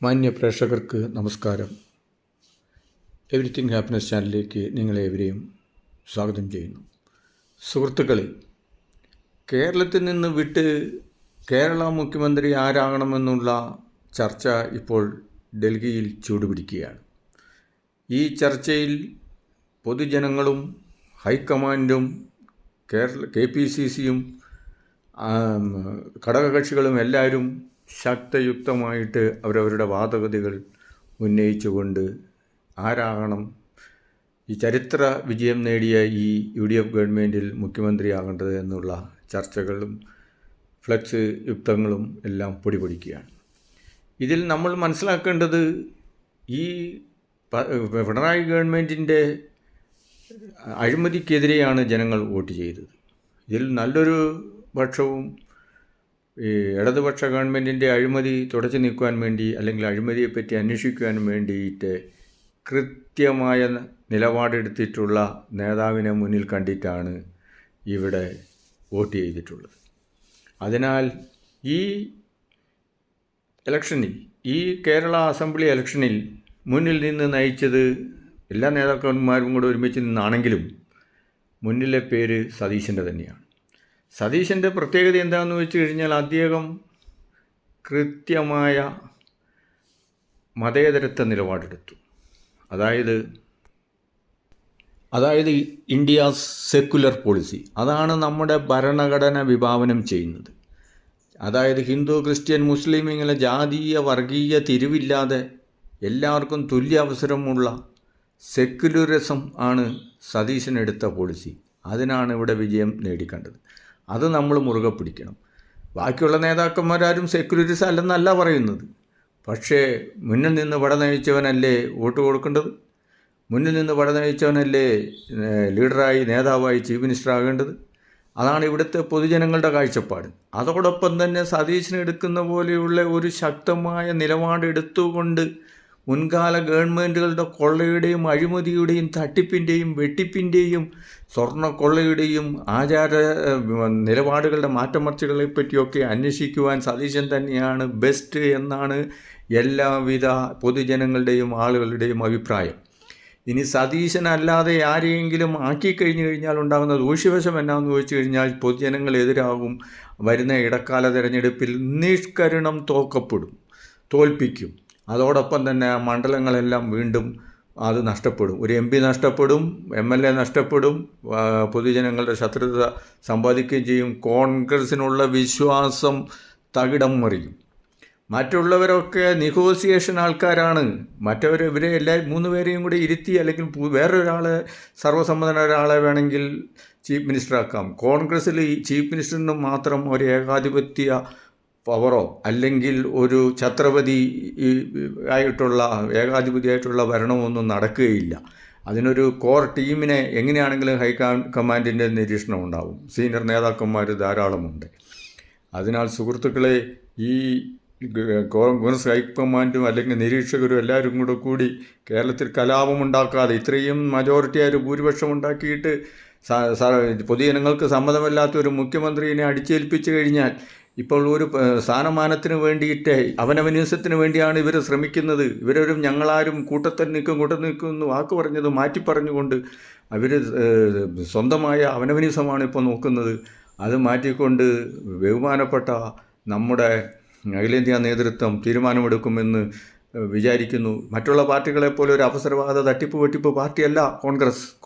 മാന്യ പ്രേക്ഷകർക്ക് നമസ്കാരം. എവരിത്തിങ് ഹാപ്പിനെസ് ചാനലിലേക്ക് നിങ്ങളേവരെയും സ്വാഗതം ചെയ്യുന്നു. സുഹൃത്തുക്കളെ, കേരളത്തിൽ നിന്ന് വിട്ട് കേരള മുഖ്യമന്ത്രി ആരാകണമെന്നുള്ള ചർച്ച ഇപ്പോൾ ഡൽഹിയിൽ ചൂടുപിടിക്കുകയാണ്. ഈ ചർച്ചയിൽ പൊതുജനങ്ങളും ഹൈക്കമാൻഡും KPCCയും ഘടകകക്ഷികളും എല്ലാവരും ശക്തയുക്തമായിട്ട് അവരവരുടെ വാദഗതികൾ ഉന്നയിച്ചുകൊണ്ട് ആരാകണം ഈ ചരിത്ര വിജയം നേടിയ ഈ UDF ഗവൺമെൻറ്റിൽ മുഖ്യമന്ത്രിയാകേണ്ടത് എന്നുള്ള ചർച്ചകളും ഫ്ലെക്സ് യുക്തങ്ങളും എല്ലാം പൊടിപൊടിക്കുകയാണ്. ഇതിൽ നമ്മൾ മനസ്സിലാക്കേണ്ടത് ഈ പിണറായി ഗവൺമെൻറ്റിൻ്റെ അഴിമതിക്കെതിരെയാണ് ജനങ്ങൾ വോട്ട് ചെയ്തത്. ഇതിൽ നല്ലൊരു പക്ഷവും ഈ ഇടതുപക്ഷ ഗവൺമെൻറ്റിൻ്റെ അഴിമതി തുടച്ചു നീക്കുവാൻ വേണ്ടി അല്ലെങ്കിൽ അഴിമതിയെപ്പറ്റി അന്വേഷിക്കുവാൻ വേണ്ടിയിട്ട് കൃത്യമായ നിലപാടെടുത്തിട്ടുള്ള നേതാവിനെ മുന്നിൽ കണ്ടിട്ടാണ് ഇവിടെ വോട്ട് ചെയ്തിട്ടുള്ളത്. അതിനാൽ ഈ ഇലക്ഷനിൽ, ഈ കേരള അസംബ്ലി ഇലക്ഷനിൽ മുന്നിൽ നിന്ന് നയിച്ചത് എല്ലാ നേതാക്കന്മാരും കൂടെ ഒരുമിച്ച് നിന്നാണെങ്കിലും മുന്നിലെ പേര് സതീശൻ്റെ തന്നെയാണ്. സതീശൻ്റെ പ്രത്യേകത എന്താണെന്ന് വെച്ച് കഴിഞ്ഞാൽ അദ്ദേഹം കൃത്യമായ മതേതരത്വ നിലപാടെടുത്തു. അതായത് ഇന്ത്യാസ് സെക്കുലർ പോളിസി, അതാണ് നമ്മുടെ ഭരണഘടന വിഭാവനം ചെയ്യുന്നത്. അതായത് ഹിന്ദു, ക്രിസ്ത്യൻ, മുസ്ലിം ഇങ്ങനെ ജാതീയ വർഗീയ തിരിവില്ലാതെ എല്ലാവർക്കും തുല്യ അവസരമുള്ള സെക്കുലറിസം ആണ് സതീശനെടുത്ത പോളിസി. അതിനാണ് ഇവിടെ വിജയം നേടിക്കണ്ടത്. അത് നമ്മൾ മുറുകെ പിടിക്കണം. ബാക്കിയുള്ള നേതാക്കന്മാരാരും സെക്യുലറിസം അല്ലെന്നല്ല പറയുന്നത്. പക്ഷേ മുന്നിൽ നിന്ന് വട നയിച്ചവനല്ലേ വോട്ട് കൊടുക്കേണ്ടത്? മുന്നിൽ നിന്ന് വട നയിച്ചവനല്ലേ ലീഡറായി, നേതാവായി, ചീഫ് മിനിസ്റ്റർ ആകേണ്ടത്? അതാണ് ഇവിടുത്തെ പൊതുജനങ്ങളുടെ കാഴ്ചപ്പാട്. അതോടൊപ്പം തന്നെ സതീശനെടുക്കുന്ന പോലെയുള്ള ഒരു ശക്തമായ നിലപാടെടുത്തുകൊണ്ട് മുൻകാല ഗവൺമെൻറ്റുകളുടെ കൊള്ളയുടെയും അഴിമതിയുടെയും തട്ടിപ്പിൻ്റെയും വെട്ടിപ്പിൻ്റെയും സ്വർണ്ണക്കൊള്ളയുടെയും ആചാര നിലപാടുകളുടെ മാറ്റമർച്ചകളെ പറ്റിയൊക്കെ അന്വേഷിക്കുവാൻ സതീശൻ തന്നെയാണ് ബെസ്റ്റ് എന്നാണ് എല്ലാവിധ പൊതുജനങ്ങളുടെയും ആളുകളുടെയും അഭിപ്രായം. ഇനി സതീശനല്ലാതെ ആരെയെങ്കിലും ആക്കിക്കഴിഞ്ഞു കഴിഞ്ഞാൽ ഉണ്ടാകുന്ന ദൂഷ്യവശം എന്നാന്ന് ചോദിച്ചു കഴിഞ്ഞാൽ പൊതുജനങ്ങളെതിരാകും. വരുന്ന ഇടക്കാല തിരഞ്ഞെടുപ്പിൽ നിഷ്കരുണം തോൽപ്പിക്കും. അതോടൊപ്പം തന്നെ മണ്ഡലങ്ങളെല്ലാം വീണ്ടും അത് നഷ്ടപ്പെടും. ഒരു MP നഷ്ടപ്പെടും, MLA നഷ്ടപ്പെടും, പൊതുജനങ്ങളുടെ ശത്രുത സമ്പാദിക്കുകയും ചെയ്യും. കോൺഗ്രസിനുള്ള വിശ്വാസം തകിടം മറിയും. മറ്റുള്ളവരൊക്കെ നെഗോസിയേഷൻ ആൾക്കാരാണ്. ഇവരെ മൂന്ന് പേരെയും കൂടി ഇരുത്തി അല്ലെങ്കിൽ വേറൊരാളെ സർവ്വസമ്മതനായ ഒരാളെ വേണമെങ്കിൽ ചീഫ് മിനിസ്റ്റർ ആക്കാം. കോൺഗ്രസ്സിൽ ചീഫ് മിനിസ്റ്ററിന് മാത്രം ഒരു ഏകാധിപത്യ പവറോ അല്ലെങ്കിൽ ഒരു ഛത്രപതി ഏകാധിപതിയായിട്ടുള്ള ഭരണമൊന്നും നടക്കുകയില്ല. അതിനൊരു കോർ ടീമിനെ എങ്ങനെയാണെങ്കിലും ഹൈക്കമാൻഡിൻ്റെ നിരീക്ഷണം ഉണ്ടാവും. സീനിയർ നേതാക്കന്മാർ ധാരാളമുണ്ട്. അതിനാൽ സുഹൃത്തുക്കളെ, ഈ കോൺഗ്രസ് ഹൈക്കമാൻഡും അല്ലെങ്കിൽ നിരീക്ഷകരും എല്ലാവരും കൂടി കേരളത്തിൽ കലാപമുണ്ടാക്കാതെ ഇത്രയും മജോറിറ്റിയായ ഒരു ഭൂരിപക്ഷം ഉണ്ടാക്കിയിട്ട് പൊതുജനങ്ങൾക്ക് സമ്മതമല്ലാത്ത ഒരു മുഖ്യമന്ത്രിയെ അടിച്ചേൽപ്പിച്ചു കഴിഞ്ഞാൽ ഇപ്പോൾ ഒരു സ്ഥാനമാനത്തിന് വേണ്ടിയിട്ട് അവനവനിസത്തിന് വേണ്ടിയാണ് ഇവർ ശ്രമിക്കുന്നത്. ഇവരൊരു ഞങ്ങളാരും കൂട്ടത്തിൽ നിൽക്കും വാക്ക് പറഞ്ഞത് മാറ്റി പറഞ്ഞുകൊണ്ട് അവർ സ്വന്തമായ അവനവനിസമാണ് ഇപ്പോൾ നോക്കുന്നത്. അത് മാറ്റിക്കൊണ്ട് ബഹുമാനപ്പെട്ട നമ്മുടെ അഖിലേന്ത്യാ നേതൃത്വം തീരുമാനമെടുക്കുമെന്ന് വിചാരിക്കുന്നു. മറ്റുള്ള പാർട്ടികളെപ്പോലെ ഒരു അവസരവാദ തട്ടിപ്പ് പാർട്ടിയല്ല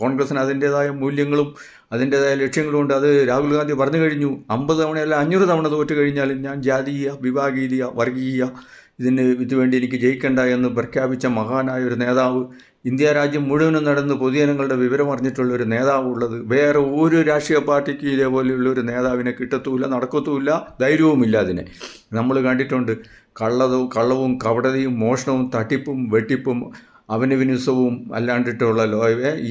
കോൺഗ്രസ്സിന് അതിൻ്റേതായ മൂല്യങ്ങളും അതിൻ്റേതായ ലക്ഷ്യങ്ങളും ഉണ്ട്. അത് രാഹുൽ ഗാന്ധി പറഞ്ഞു കഴിഞ്ഞു. 50 തവണയല്ല 500 തവണ തോറ്റു കഴിഞ്ഞാലും ഞാൻ ജാതീയ, വിഭാഗീയ, വർഗീയ ഇതുവേണ്ടി എനിക്ക് ജയിക്കണ്ട എന്ന് പ്രഖ്യാപിച്ച മഹാനായ ഒരു നേതാവ്, ഇന്ത്യ രാജ്യം മുഴുവനും നടന്ന് പൊതുജനങ്ങളുടെ വിവരം അറിഞ്ഞിട്ടുള്ള ഒരു നേതാവ് ഉള്ളത് വേറെ ഒരു രാഷ്ട്രീയ പാർട്ടിക്ക് ഇതേപോലെയുള്ള ഒരു നേതാവിനെ കിട്ടത്തുമില്ല, നടക്കത്തുമില്ല, ധൈര്യവുമില്ല. അതിനെ നമ്മൾ കണ്ടിട്ടുണ്ട്. കള്ളവും കപടതയും മോഷണവും തട്ടിപ്പും വെട്ടിപ്പും അവനവിനുസവും അല്ലാണ്ടിട്ടുള്ള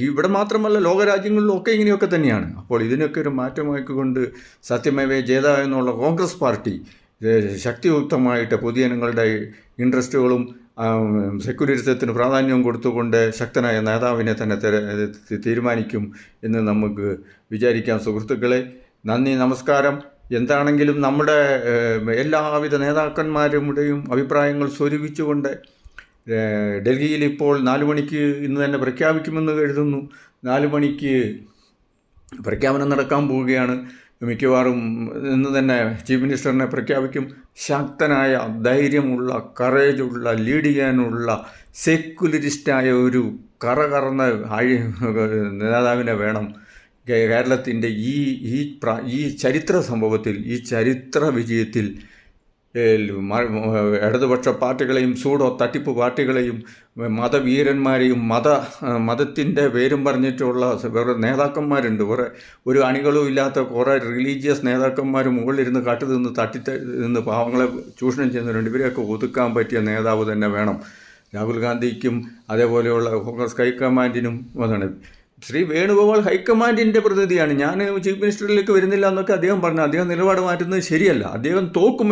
ഇവിടെ മാത്രമല്ല ലോകരാജ്യങ്ങളിലും ഒക്കെ ഇങ്ങനെയൊക്കെ തന്നെയാണ്. അപ്പോൾ ഇതിനൊക്കെ ഒരു മാറ്റമാക്കിക്കൊണ്ട് സത്യമേവ ജയത എന്നുള്ള കോൺഗ്രസ് പാർട്ടി ശക്തിയുക്തമായിട്ട് പൊതുജനങ്ങളുടെ ഇൻട്രസ്റ്റുകളും സെക്യുലറിസത്തിന് പ്രാധാന്യം കൊടുത്തുകൊണ്ട് ശക്തനായ നേതാവിനെ തന്നെ തീരുമാനിക്കും എന്ന് നമുക്ക് വിചാരിക്കാം. സുഹൃത്തുക്കളെ, നന്ദി, നമസ്കാരം. എന്താണെങ്കിലും നമ്മുടെ എല്ലാവിധ നേതാക്കന്മാരുടെയും അഭിപ്രായങ്ങൾ സ്വരൂപിച്ചുകൊണ്ട് ഡൽഹിയിൽ ഇപ്പോൾ 4 മണിക്ക് ഇന്ന് തന്നെ പ്രഖ്യാപിക്കുമെന്ന് കരുതുന്നു. 4 മണിക്ക് പ്രഖ്യാപനം നടക്കാൻ പോവുകയാണ്. മിക്കവാറും ഇന്ന് തന്നെ ചീഫ് മിനിസ്റ്ററിനെ പ്രഖ്യാപിക്കും. ശക്തനായ, ധൈര്യമുള്ള, കറേജുള്ള, ലീഡ് ചെയ്യാനുള്ള, സെക്യുലറിസ്റ്റായ ഒരു കറകറന്ന നേതാവിനെ വേണം കേരളത്തിൻ്റെ ഈ ചരിത്ര സംഭവത്തിൽ, ഈ ചരിത്ര വിജയത്തിൽ ഇടതുപക്ഷ പാർട്ടികളെയും സൂഡോ തട്ടിപ്പ് പാർട്ടികളെയും മതവീരന്മാരെയും മതത്തിൻ്റെ പേരും പറഞ്ഞിട്ടുള്ള വേറെ നേതാക്കന്മാരുണ്ട്. വേറെ ഒരു അണികളും ഇല്ലാത്ത കുറേ റിലീജിയസ് നേതാക്കന്മാർ മുകളിലിരുന്ന് കാട്ടുനിന്ന് നിന്ന് പാവങ്ങളെ ചൂഷണം ചെയ്യുന്നവരുണ്ട്. ഇവരെയൊക്കെ ഒതുക്കാൻ പറ്റിയ നേതാവ് തന്നെ വേണം. രാഹുൽ ഗാന്ധിക്കും അതേപോലെയുള്ള കോൺഗ്രസ് ഹൈക്കമാൻഡിനും അതാണ്. ശ്രീ വേണുഗോപാൽ ഹൈക്കമാൻഡിൻ്റെ പ്രതിനിധിയാണ്. ഞാൻ ചീഫ് മിനിസ്റ്ററിലേക്ക് വരുന്നില്ല എന്നൊക്കെ അദ്ദേഹം പറഞ്ഞു. അദ്ദേഹം നിലപാട് മാറ്റുന്നത് ശരിയല്ല. അദ്ദേഹം തോക്കും.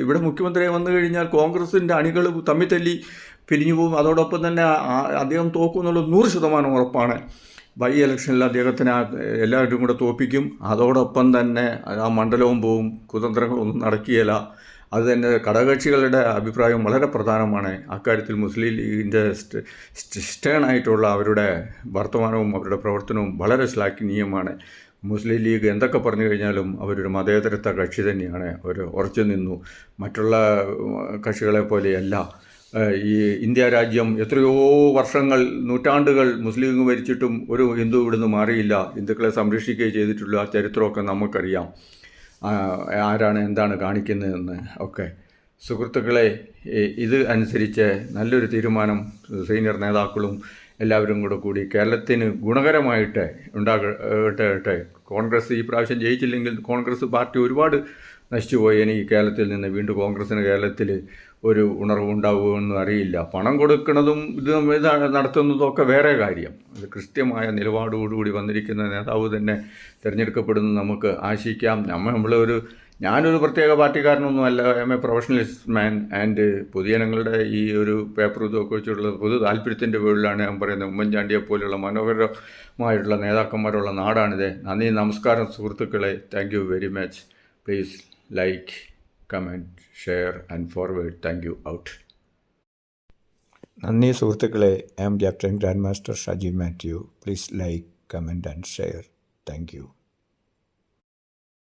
ഇവിടെ മുഖ്യമന്ത്രിയെ വന്നു കഴിഞ്ഞാൽ കോൺഗ്രസിൻ്റെ അണികൾ തമ്മിൽ തല്ലി പിരിഞ്ഞു പോകും. അതോടൊപ്പം തന്നെ അദ്ദേഹം തോക്കും എന്നുള്ളത് 100% ഉറപ്പാണ്. ബൈ ഇലക്ഷനിൽ അദ്ദേഹത്തിന് എല്ലാവരും കൂടെ തോൽപ്പിക്കും. അതോടൊപ്പം തന്നെ ആ മണ്ഡലവും പോവും. കുതന്ത്രങ്ങളൊന്നും നടക്കുകയില്ല. അത് തന്നെ ഘടകകക്ഷികളുടെ അഭിപ്രായം വളരെ പ്രധാനമാണ്. അക്കാര്യത്തിൽ മുസ്ലിം ലീഗിൻ്റെ സ്റ്റേണായിട്ടുള്ള അവരുടെ വർത്തമാനവും അവരുടെ പ്രവർത്തനവും വളരെ ശ്ലാഘനീയമാണ്. മുസ്ലിം ലീഗ് എന്തൊക്കെ പറഞ്ഞു കഴിഞ്ഞാലും അവരൊരു മതേതരത്വ കക്ഷി തന്നെയാണ്. അവർ ഉറച്ചു നിന്നു. മറ്റുള്ള കക്ഷികളെ പോലെയല്ല. ഈ ഇന്ത്യ രാജ്യം എത്രയോ വർഷങ്ങൾ, നൂറ്റാണ്ടുകൾ മുസ്ലിം ലീഗ് ഭരിച്ചിട്ടും ഒരു ഹിന്ദു ഇവിടുന്ന് മാറിയില്ല. ഹിന്ദുക്കളെ സംരക്ഷിക്കുകയും ചെയ്തിട്ടുള്ള ആ ചരിത്രമൊക്കെ നമുക്കറിയാം. ആരാണ് എന്താണ് കാണിക്കുന്നതെന്ന് ഒക്കെ. സുഹൃത്തുക്കളെ, ഇത് അനുസരിച്ച് നല്ലൊരു തീരുമാനം സീനിയർ നേതാക്കളും എല്ലാവരും കൂടി കേരളത്തിന് ഗുണകരമായിട്ട് ഉണ്ടാകട്ടെ. കോൺഗ്രസ് ഈ പ്രാവശ്യം ജയിച്ചില്ലെങ്കിൽ കോൺഗ്രസ് പാർട്ടി ഒരുപാട് നശിച്ചുപോയി. ഇനി കേരളത്തിൽ നിന്ന് വീണ്ടും കോൺഗ്രസ്സിന് കേരളത്തിൽ ഒരു ഉണർവുണ്ടാവുമെന്നും അറിയില്ല. പണം കൊടുക്കുന്നതും ഇത് നടത്തുന്നതും ഒക്കെ വേറെ കാര്യം. അത് കൃത്യമായ നിലപാടോടുകൂടി വന്നിരിക്കുന്ന നേതാവ് തന്നെ തിരഞ്ഞെടുക്കപ്പെടുന്നു നമുക്ക് ആശിക്കാം. ഞാനൊരു പ്രത്യേക പാർട്ടിക്കാരനൊന്നും അല്ല. M A professionalist man and പൊതുജനങ്ങളുടെ ഈ ഒരു പേപ്പർ ഇതൊക്കെ വെച്ചിട്ടുള്ള പൊതു താല്പര്യത്തിൻ്റെ പേരിലാണ് ഞാൻ പറയുന്നത്. ഉമ്മൻചാണ്ടിയെ പോലെയുള്ള മനോഹരമായിട്ടുള്ള നേതാക്കന്മാരുള്ള നാടാണിത്. നന്ദി, നമസ്കാരം സുഹൃത്തുക്കളെ. Thank you very much. Please like, comment, share and forward. Thank you. Out. നന്ദി സുഹൃത്തുക്കളെ. I am captain grand master Shaji Mathew. Please like, comment and share. Thank U.